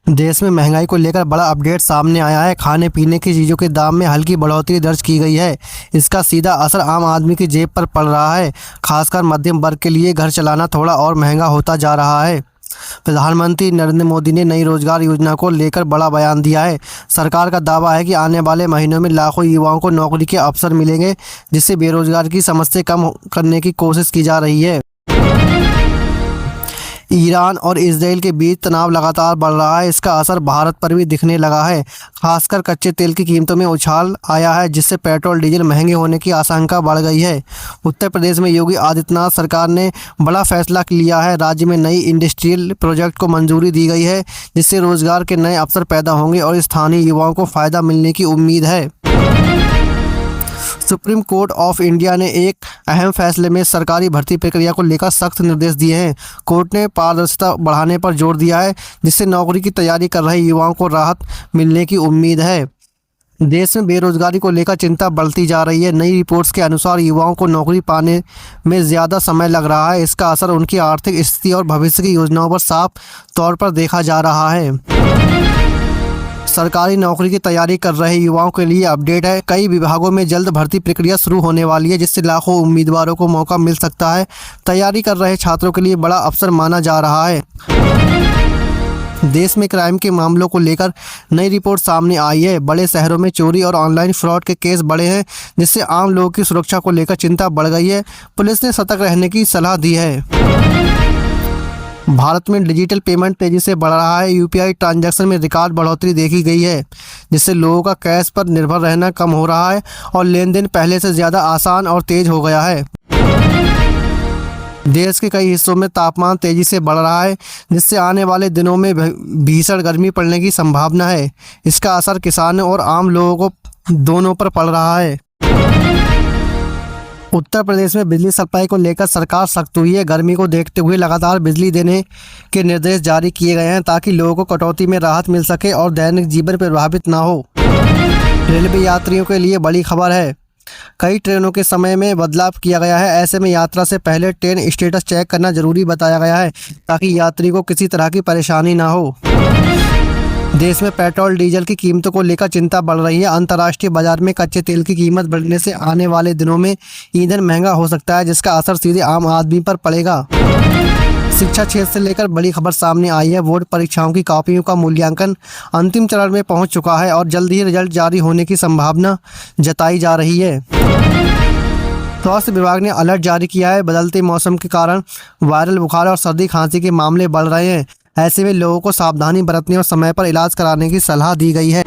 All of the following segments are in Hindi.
देश में महंगाई को लेकर बड़ा अपडेट सामने आया है। खाने पीने की चीज़ों के दाम में हल्की बढ़ोतरी दर्ज की गई है। इसका सीधा असर आम आदमी की जेब पर पड़ रहा है। खासकर मध्यम वर्ग के लिए घर चलाना थोड़ा और महंगा होता जा रहा है। प्रधानमंत्री नरेंद्र मोदी ने नई रोजगार योजना को लेकर बड़ा बयान दिया है। सरकार का दावा है कि आने वाले महीनों में लाखों युवाओं को नौकरी के अवसर मिलेंगे, जिससे बेरोजगारी की समस्या कम करने की कोशिश की जा रही है। ईरान और इजराइल के बीच तनाव लगातार बढ़ रहा है। इसका असर भारत पर भी दिखने लगा है। खासकर कच्चे तेल की कीमतों में उछाल आया है, जिससे पेट्रोल डीजल महंगे होने की आशंका बढ़ गई है। उत्तर प्रदेश में योगी आदित्यनाथ सरकार ने बड़ा फैसला लिया है। राज्य में नई इंडस्ट्रियल प्रोजेक्ट को मंजूरी दी गई है, जिससे रोजगार के नए अवसर पैदा होंगे और स्थानीय युवाओं को फायदा मिलने की उम्मीद है। सुप्रीम कोर्ट ऑफ इंडिया ने एक अहम फैसले में सरकारी भर्ती प्रक्रिया को लेकर सख्त निर्देश दिए हैं। कोर्ट ने पारदर्शिता बढ़ाने पर जोर दिया है, जिससे नौकरी की तैयारी कर रहे युवाओं को राहत मिलने की उम्मीद है। देश में बेरोजगारी को लेकर चिंता बढ़ती जा रही है। नई रिपोर्ट्स के अनुसार युवाओं को नौकरी पाने में ज़्यादा समय लग रहा है। इसका असर उनकी आर्थिक स्थिति और भविष्य की योजनाओं पर साफ तौर पर देखा जा रहा है। सरकारी नौकरी की तैयारी कर रहे युवाओं के लिए अपडेट है। कई विभागों में जल्द भर्ती प्रक्रिया शुरू होने वाली है, जिससे लाखों उम्मीदवारों को मौका मिल सकता है। तैयारी कर रहे छात्रों के लिए बड़ा अवसर माना जा रहा है। देश में क्राइम के मामलों को लेकर नई रिपोर्ट सामने आई है। बड़े शहरों में चोरी और ऑनलाइन फ्रॉड के केस बढ़े हैं, जिससे आम लोगों की सुरक्षा को लेकर चिंता बढ़ गई है। पुलिस ने सतर्क रहने की सलाह दी है। भारत में डिजिटल पेमेंट तेजी से बढ़ रहा है। यूपीआई ट्रांजैक्शन में रिकॉर्ड बढ़ोतरी देखी गई है, जिससे लोगों का कैश पर निर्भर रहना कम हो रहा है और लेन देन पहले से ज़्यादा आसान और तेज हो गया है। देश के कई हिस्सों में तापमान तेजी से बढ़ रहा है, जिससे आने वाले दिनों में भीषण गर्मी पड़ने की संभावना है। इसका असर किसानों और आम लोगों को दोनों पर पड़ रहा है। उत्तर प्रदेश में बिजली सप्लाई को लेकर सरकार सख्त हुई है। गर्मी को देखते हुए लगातार बिजली देने के निर्देश जारी किए गए हैं, ताकि लोगों को कटौती में राहत मिल सके और दैनिक जीवन प्रभावित ना हो। रेलवे यात्रियों के लिए बड़ी खबर है। कई ट्रेनों के समय में बदलाव किया गया है। ऐसे में यात्रा से पहले ट्रेन स्टेटस चेक करना जरूरी बताया गया है, ताकि यात्री को किसी तरह की परेशानी ना हो। देश में पेट्रोल डीजल की कीमतों को लेकर चिंता बढ़ रही है। अंतर्राष्ट्रीय बाजार में कच्चे तेल की कीमत बढ़ने से आने वाले दिनों में ईंधन महंगा हो सकता है, जिसका असर सीधे आम आदमी पर पड़ेगा। शिक्षा क्षेत्र से लेकर बड़ी खबर सामने आई है। बोर्ड परीक्षाओं की कॉपियों का मूल्यांकन अंतिम चरण में पहुंच चुका है और जल्द ही रिजल्ट जारी होने की संभावना जताई जा रही है। स्वास्थ्य विभाग ने अलर्ट जारी किया है। बदलते मौसम के कारण वायरल बुखार और सर्दी खांसी के मामले बढ़ रहे हैं। ऐसे में लोगों को सावधानी बरतने और समय पर इलाज कराने की सलाह दी गई है।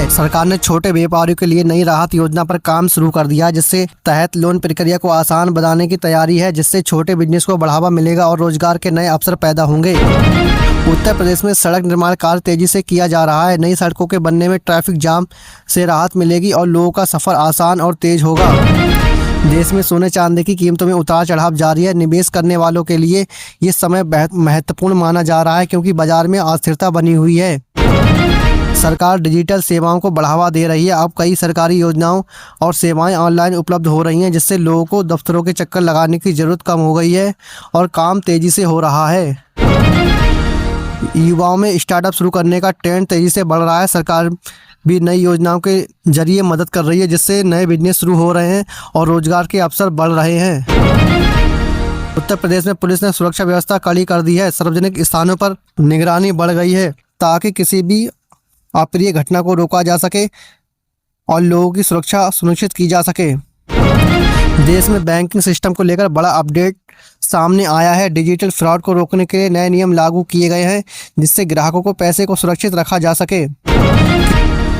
सरकार ने छोटे व्यापारियों के लिए नई राहत योजना पर काम शुरू कर दिया है, जिससे तहत लोन प्रक्रिया को आसान बनाने की तैयारी है, जिससे छोटे बिजनेस को बढ़ावा मिलेगा और रोजगार के नए अवसर पैदा होंगे। उत्तर प्रदेश में सड़क निर्माण कार्य तेजी से किया जा रहा है। नई सड़कों के बनने में ट्रैफिक जाम से राहत मिलेगी और लोगों का सफर आसान और तेज होगा। देश में सोने चांदी की कीमतों में उतार चढ़ाव जारी है। निवेश करने वालों के लिए ये समय महत्वपूर्ण माना जा रहा है, क्योंकि बाजार में अस्थिरता बनी हुई है। सरकार डिजिटल सेवाओं को बढ़ावा दे रही है। अब कई सरकारी योजनाओं और सेवाएं ऑनलाइन उपलब्ध हो रही हैं, जिससे लोगों को दफ्तरों के चक्कर लगाने की जरूरत कम हो गई है और काम तेजी से हो रहा है। युवाओं में स्टार्टअप शुरू करने का ट्रेंड तेजी से बढ़ रहा है। सरकार भी नई योजनाओं के जरिए मदद कर रही है, जिससे नए बिजनेस शुरू हो रहे हैं और रोजगार के अवसर बढ़ रहे हैं। उत्तर प्रदेश में पुलिस ने सुरक्षा व्यवस्था कड़ी कर दी है। सार्वजनिक स्थानों पर निगरानी बढ़ गई है, ताकि किसी भी अप्रिय घटना को रोका जा सके और लोगों की सुरक्षा सुनिश्चित की जा सके। देश में बैंकिंग सिस्टम को लेकर बड़ा अपडेट सामने आया है। डिजिटल फ्रॉड को रोकने के लिए नए नियम लागू किए गए हैं, जिससे ग्राहकों को पैसे को सुरक्षित रखा जा सके।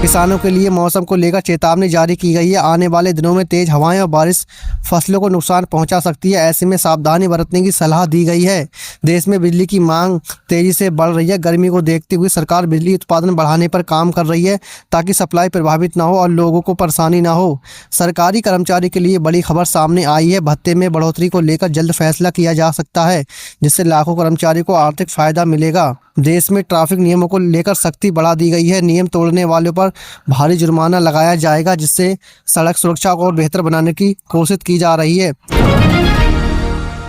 किसानों के लिए मौसम को लेकर चेतावनी जारी की गई है। आने वाले दिनों में तेज हवाएं और बारिश फसलों को नुकसान पहुंचा सकती है। ऐसे में सावधानी बरतने की सलाह दी गई है। देश में बिजली की मांग तेजी से बढ़ रही है। गर्मी को देखते हुए सरकार बिजली उत्पादन बढ़ाने पर काम कर रही है, ताकि सप्लाई प्रभावित ना हो और लोगों को परेशानी ना हो। सरकारी कर्मचारी के लिए बड़ी खबर सामने आई है। भत्ते में बढ़ोतरी को लेकर जल्द फैसला किया जा सकता है, जिससे लाखों कर्मचारी को आर्थिक फायदा मिलेगा। देश में ट्रैफिक नियमों को लेकर सख्ती बढ़ा दी गई है। नियम तोड़ने वालों पर भारी जुर्माना लगाया जाएगा, जिससे सड़क सुरक्षा को और बेहतर बनाने की कोशिश की जा रही है।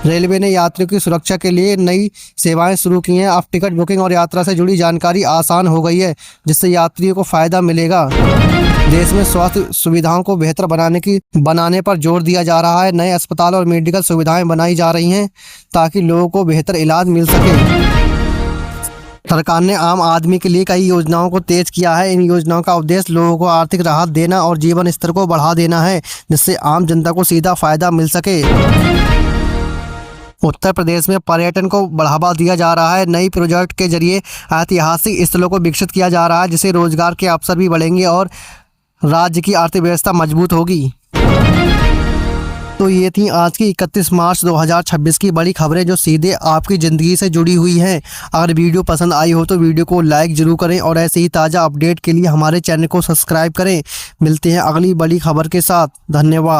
रेलवे ने यात्रियों की सुरक्षा के लिए नई सेवाएं शुरू की हैं। अब टिकट बुकिंग और यात्रा से जुड़ी जानकारी आसान हो गई है, जिससे यात्रियों को फायदा मिलेगा। देश में स्वास्थ्य सुविधाओं को बेहतर बनाने पर जोर दिया जा रहा है। नए अस्पताल और मेडिकल सुविधाएं बनाई जा रही हैं ताकि लोगों को बेहतर इलाज मिल सके। सरकार ने आम आदमी के लिए कई योजनाओं को तेज किया है। इन योजनाओं का उद्देश्य लोगों को आर्थिक राहत देना और जीवन स्तर को बढ़ा देना है, जिससे आम जनता को सीधा फायदा मिल सके। उत्तर प्रदेश में पर्यटन को बढ़ावा दिया जा रहा है। नई प्रोजेक्ट के जरिए ऐतिहासिक स्थलों को विकसित किया जा रहा है, जिससे रोजगार के अवसर भी बढ़ेंगे और राज्य की अर्थव्यवस्था मजबूत होगी। तो ये थी आज की 31 मार्च 2026 की बड़ी खबरें, जो सीधे आपकी ज़िंदगी से जुड़ी हुई हैं। अगर वीडियो पसंद आई हो तो वीडियो को लाइक ज़रूर करें और ऐसे ही ताज़ा अपडेट के लिए हमारे चैनल को सब्सक्राइब करें। मिलते हैं अगली बड़ी खबर के साथ। धन्यवाद।